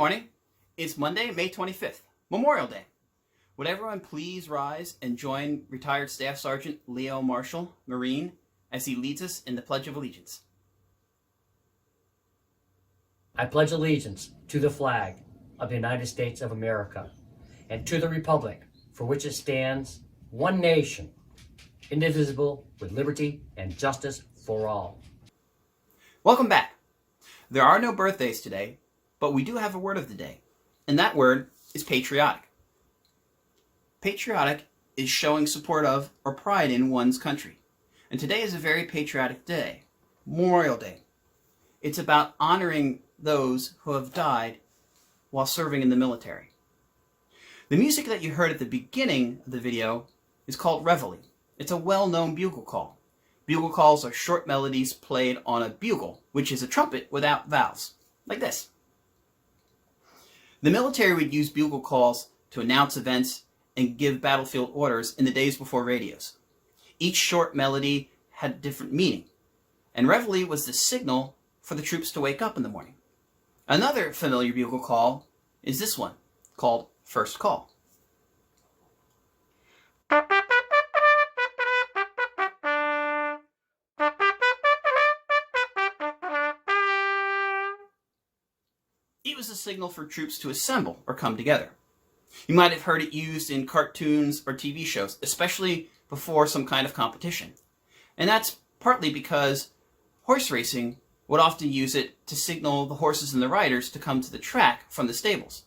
morning. It's Monday, May 25th, Memorial Day. Would everyone please rise and join retired Staff Sergeant Leo Marshall, Marine, as he leads us in the Pledge of Allegiance. I pledge allegiance to the flag of the United States of America and to the republic for which it stands, one nation, indivisible, with liberty and justice for all. Welcome back. There are no birthdays today, but we do have a word of the day, and that word is patriotic. Patriotic is showing support of or pride in one's country, and today is a very patriotic day, Memorial Day. It's about honoring those who have died while serving in the military. The music that you heard at the beginning of the video is called Reveille. It's a well-known bugle call. Bugle calls are short melodies played on a bugle, which is a trumpet without valves, like this. The military would use bugle calls to announce events and give battlefield orders in the days before radios. Each short melody had a different meaning, and Reveille was the signal for the troops to wake up in the morning. Another familiar bugle call is this one, called First Call. It was a signal for troops to assemble or come together. You might have heard it used in cartoons or TV shows, especially before some kind of competition. And that's partly because horse racing would often use it to signal the horses and the riders to come to the track from the stables.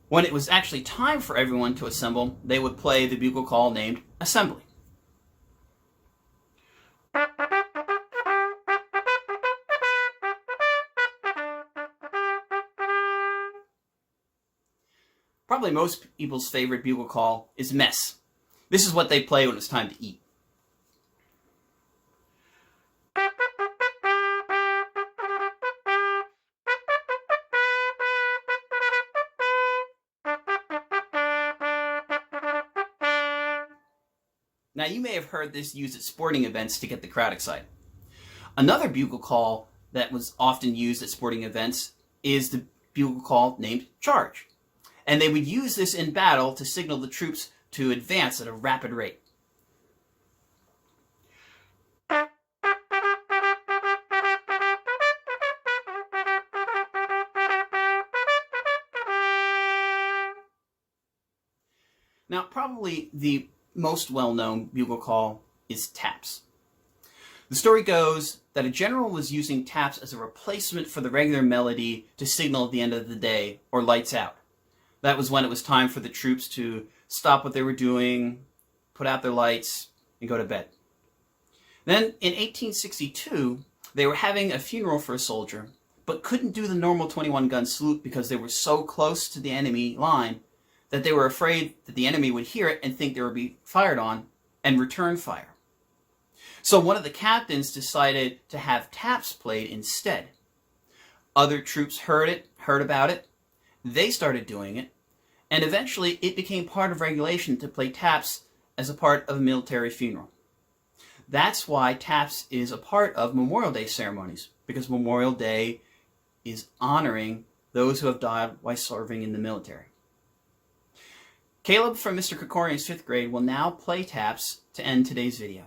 When it was actually time for everyone to assemble, they would play the bugle call named Assembly. Probably most people's favorite bugle call is Mess. This is what they play when it's time to eat. Now, you may have heard this used at sporting events to get the crowd excited. Another bugle call that was often used at sporting events is the bugle call named Charge. And they would use this in battle to signal the troops to advance at a rapid rate. Now, probably the most well-known bugle call is taps. The story goes that a general was using taps as a replacement for the regular melody to signal at the end of the day, or lights out. That was when it was time for the troops to stop what they were doing, put out their lights, and go to bed. Then, in 1862, they were having a funeral for a soldier, but couldn't do the normal 21-gun salute because they were so close to the enemy line that they were afraid that the enemy would hear it and think they would be fired on and return fire. So one of the captains decided to have taps played instead. Other troops heard about it, they started doing it, and eventually it became part of regulation to play taps as a part of a military funeral. That's why taps is a part of Memorial Day ceremonies, because Memorial Day is honoring those who have died while serving in the military. Caleb from Mr. Krikorian's 5th grade will now play taps to end today's video.